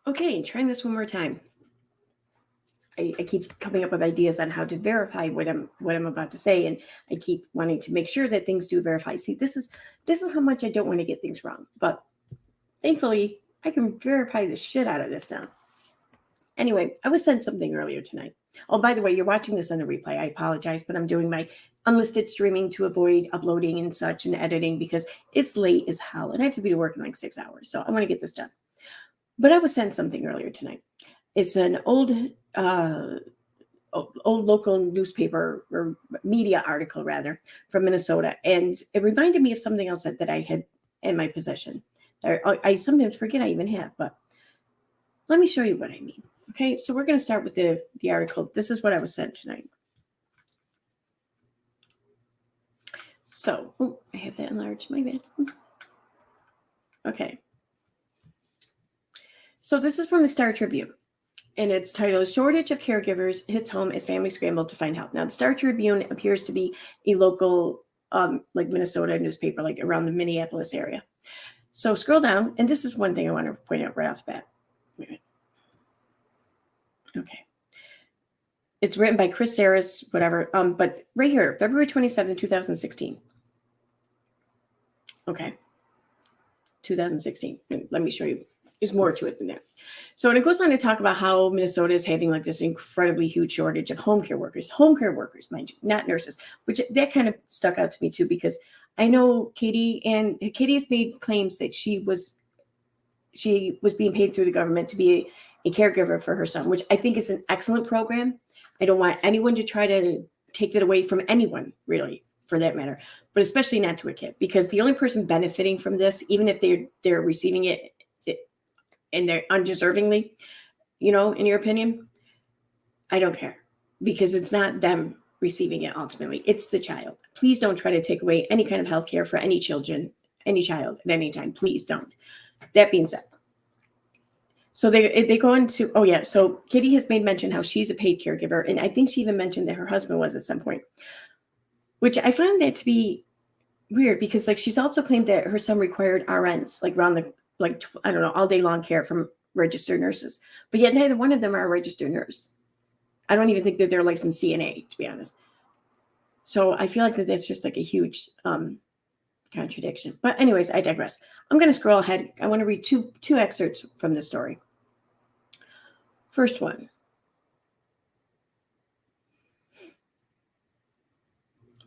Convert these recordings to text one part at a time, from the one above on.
Okay, trying this one more time. I keep coming up with ideas on how to verify what I'm about to say, and I keep wanting to make sure that things do verify. See, this is how much I don't want to get things wrong, but thankfully I can verify the shit out of this now. Anyway, I was sent something earlier tonight. Oh, by the way, you're watching this on the replay. I apologize, but I'm doing my unlisted streaming to avoid uploading and such and editing because it's late as hell, and I have to be to work in like 6 hours, so I want to get this done. But I was sent something earlier tonight. It's an old local newspaper or media article, rather, from Minnesota. And it reminded me of something else that I had in my possession. I sometimes forget I even have, but let me show you what I mean. Okay, so we're going to start with the article. This is what I was sent tonight. So, I have that enlarged, my bad. Okay. So this is from the Star Tribune. And it's titled "Shortage of Caregivers Hits Home as Families Scramble to Find Help." Now, the Star Tribune appears to be a local, like Minnesota newspaper, like around the Minneapolis area. So scroll down, and this is one thing I want to point out right off the bat. Okay. It's written by Chris Saris, whatever. But right here, February 27, 2016. Okay. 2016. Let me show you. There's more to it than that. So, and it goes on to talk about how Minnesota is having like this incredibly huge shortage of home care workers, mind you, not nurses, which that kind of stuck out to me too, because I know Katie has made claims that she was being paid through the government to be a caregiver for her son, which I think is an excellent program. I don't want anyone to try to take that away from anyone, really, for that matter, but especially not to a kid, because the only person benefiting from this, even if they're receiving it and they're undeservingly, in your opinion, I don't care, because it's not them receiving it ultimately. It's the child. Please don't try to take away any kind of health care for any child at any time. Please don't. That being said, so they go into, so Kitty has made mention how she's a paid caregiver, and I think she even mentioned that her husband was at some point, which I find that to be weird, because like she's also claimed that her son required RNs, like around the I don't know, all day long care from registered nurses, but yet neither one of them are a registered nurse. I don't even think that they're licensed CNA, to be honest. So I feel like that's just like a huge contradiction. But anyways, I digress. I'm going to scroll ahead. I want to read two excerpts from the story. First one.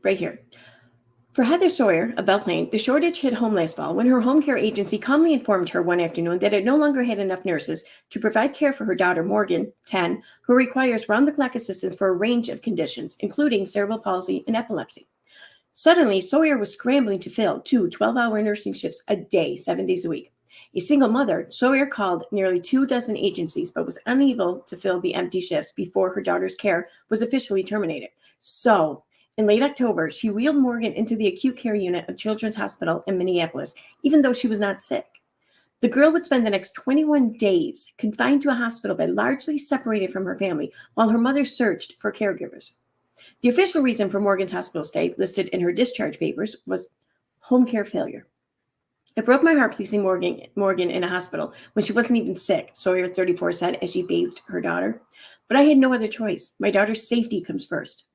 Right here. For Heather Sawyer of Belle Plaine, the shortage hit home last fall when her home care agency calmly informed her one afternoon that it no longer had enough nurses to provide care for her daughter, Morgan, 10, who requires round-the-clock assistance for a range of conditions, including cerebral palsy and epilepsy. Suddenly, Sawyer was scrambling to fill 2 12-hour nursing shifts a day, 7 days a week. A single mother, Sawyer called nearly 24 agencies, but was unable to fill the empty shifts before her daughter's care was officially terminated. So, in late October, she wheeled Morgan into the acute care unit of Children's Hospital in Minneapolis, even though she was not sick. The girl would spend the next 21 days confined to a hospital bed, largely separated from her family, while her mother searched for caregivers. The official reason for Morgan's hospital stay, listed in her discharge papers, was home care failure. It broke my heart placing Morgan in a hospital when she wasn't even sick, Sawyer, 34, said as she bathed her daughter. But I had no other choice. My daughter's safety comes first.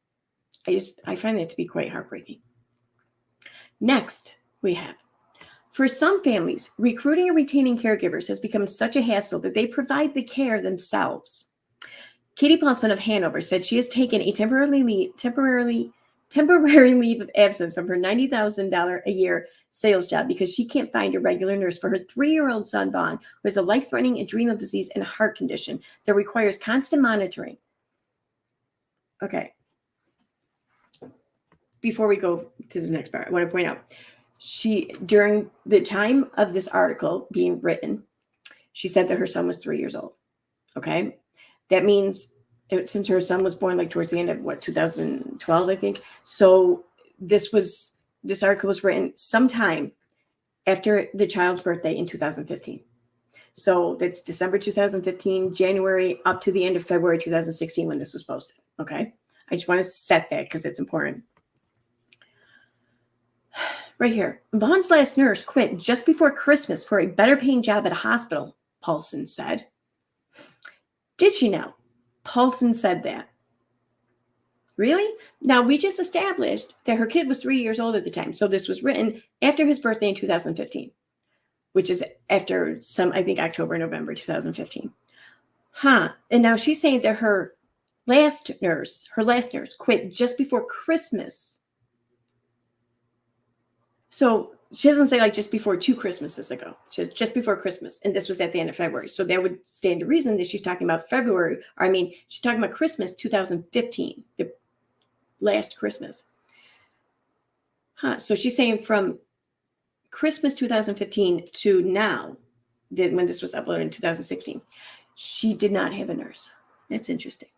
I find that to be quite heartbreaking. Next, we have, for some families, recruiting and retaining caregivers has become such a hassle that they provide the care themselves. Katie Paulson of Hanover said she has taken a temporary leave of absence from her $90,000 a year sales job because she can't find a regular nurse for her 3-year-old son, Vaughn, who has a life-threatening adrenal disease and a heart condition that requires constant monitoring. Okay. Before we go to the next part, I want to point out, during the time of this article being written, she said that her son was 3 years old. Okay. That means since her son was born like towards the end of 2012, I think. So this article was written sometime after the child's birthday in 2015. So that's December 2015, January up to the end of February 2016 when this was posted. Okay. I just want to set that because it's important. Right here. Vaughn's last nurse quit just before Christmas for a better paying job at a hospital, Paulson said. Did she know? Paulson said that. Really? Now, we just established that her kid was 3 years old at the time. So this was written after his birthday in 2015, which is after I think October, November 2015. And now she's saying that her last nurse quit just before Christmas. So she doesn't say like just before 2 Christmases ago. She says just before Christmas. And this was at the end of February. So that would stand to reason that she's talking about she's talking about Christmas 2015, the last Christmas. So she's saying from Christmas 2015 to now, when this was uploaded in 2016, she did not have a nurse. That's interesting.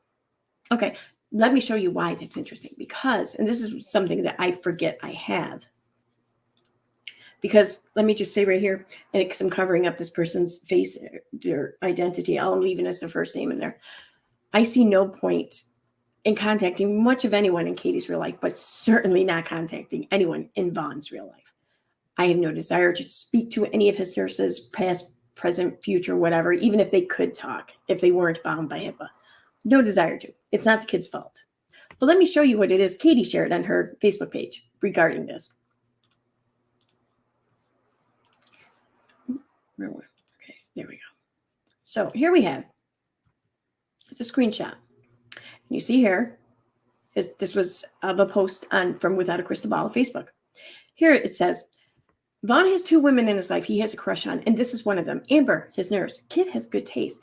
Okay, let me show you why that's interesting. Because, and this is something that I forget I have. Because let me just say right here, and because I'm covering up this person's face, their identity, I'm leaving as the first name in there. I see no point in contacting much of anyone in Katie's real life, but certainly not contacting anyone in Vaughn's real life. I have no desire to speak to any of his nurses, past, present, future, whatever, even if they could talk, if they weren't bound by HIPAA. No desire to. It's not the kid's fault. But let me show you what it is Katie shared on her Facebook page regarding this. Okay, there we go. So here we have, it's a screenshot. You see here, this was of a post from Without a Crystal Ball on Facebook. Here it says, Vaughn has 2 women in his life he has a crush on, and this is one of them. Amber, his nurse. Kid has good taste.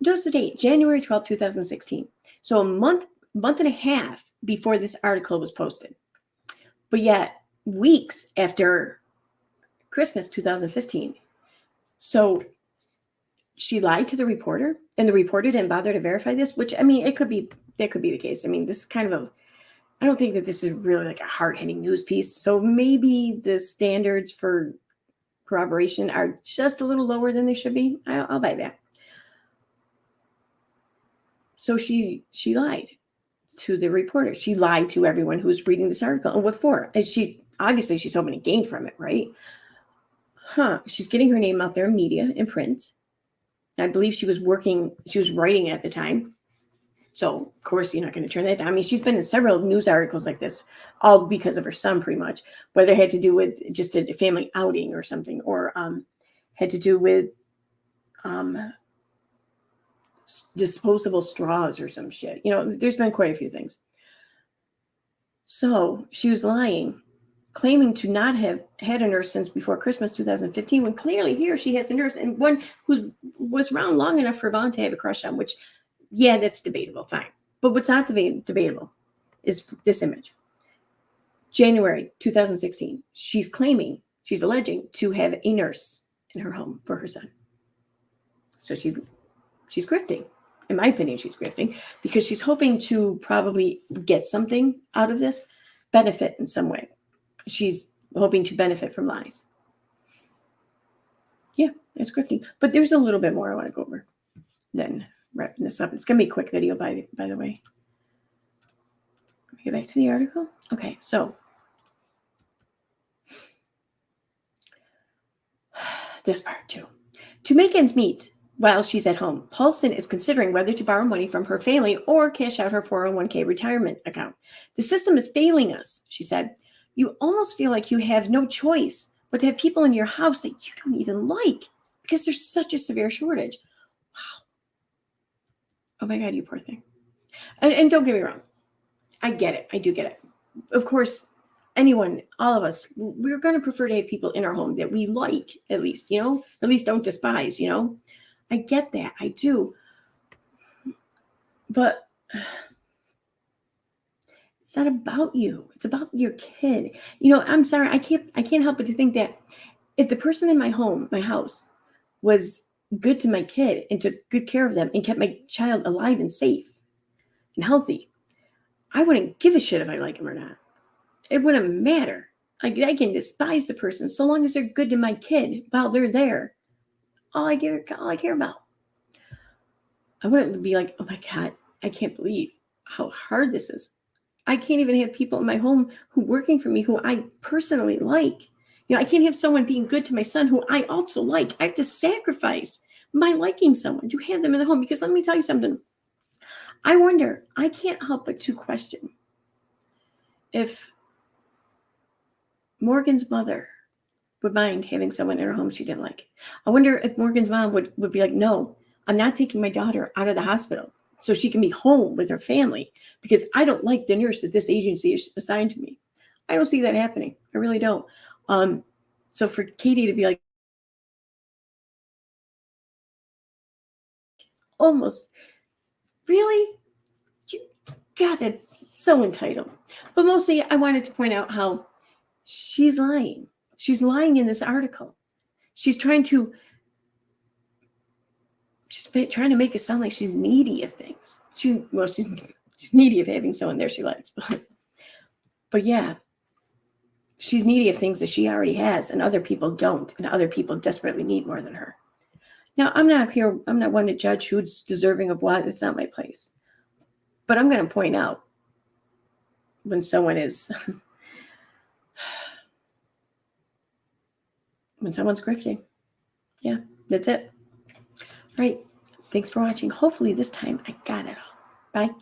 Notice the date, January 12, 2016. So a month and a half before this article was posted. But yet, weeks after Christmas 2015. So she lied to the reporter, and the reporter didn't bother to verify this, which, I mean, that could be the case. I mean, this is kind of I don't think that this is really like a hard-hitting news piece. So maybe the standards for corroboration are just a little lower than they should be. I'll buy that. So she lied to the reporter. She lied to everyone who was reading this article. And what for? And she's hoping to gain from it, right? She's getting her name out there in media, in print. I believe she was writing at the time. So, of course, you're not going to turn that down. I mean, she's been in several news articles like this, all because of her son, pretty much, whether it had to do with just a family outing or something, or had to do with disposable straws or some shit. You know, there's been quite a few things. So she was lying, claiming to not have had a nurse since before Christmas 2015, when clearly here she has a nurse, and one who was around long enough for Vaughn to have a crush on, which, yeah, that's debatable, fine. But what's not debatable is this image. January 2016, she's alleging to have a nurse in her home for her son. So she's grifting. In my opinion, she's grifting because she's hoping to probably get something out of this, benefit in some way. She's hoping to benefit from lies. Yeah, it's grifting. But there's a little bit more I want to go over then wrapping this up. It's going to be a quick video, by the way. Let me get back to the article. Okay, so this part too. To make ends meet while she's at home, Paulson is considering whether to borrow money from her family or cash out her 401k retirement account. The system is failing us, she said. You almost feel like you have no choice but to have people in your house that you don't even like because there's such a severe shortage. Wow. Oh my God, you poor thing. And don't get me wrong. I get it. I do get it. Of course, anyone, all of us, we're going to prefer to have people in our home that we like, at least, or at least don't despise, I get that. I do. But it's not about you. It's about your kid. I'm sorry. I can't help but to think that if the person in my house was good to my kid and took good care of them and kept my child alive and safe and healthy, I wouldn't give a shit if I like him or not. It wouldn't matter. I can despise the person so long as they're good to my kid while they're there. All I care about. I wouldn't be like, oh my God, I can't believe how hard this is. I can't even have people in my home who are working for me who I personally like. I can't have someone being good to my son who I also like. I have to sacrifice by liking someone to have them in the home. Because let me tell you something. I can't help but to question if Morgan's mother would mind having someone in her home she didn't like. I wonder if Morgan's mom would be like, no, I'm not taking my daughter out of the hospital so she can be home with her family because I don't like the nurse that this agency is assigned to me. I don't see that happening. I really don't. So for Katie to be like, almost, really? God, that's so entitled. But mostly I wanted to point out how she's lying. She's lying in this article. She's trying to make it sound like she's needy of things. She's needy of having someone there she likes. But yeah, she's needy of things that she already has and other people don't, and other people desperately need more than her. Now, I'm not one to judge who's deserving of what. It's not my place. But I'm going to point out when someone is, when someone's grifting. Yeah, that's it. All right. Thanks for watching. Hopefully this time I got it all. Bye.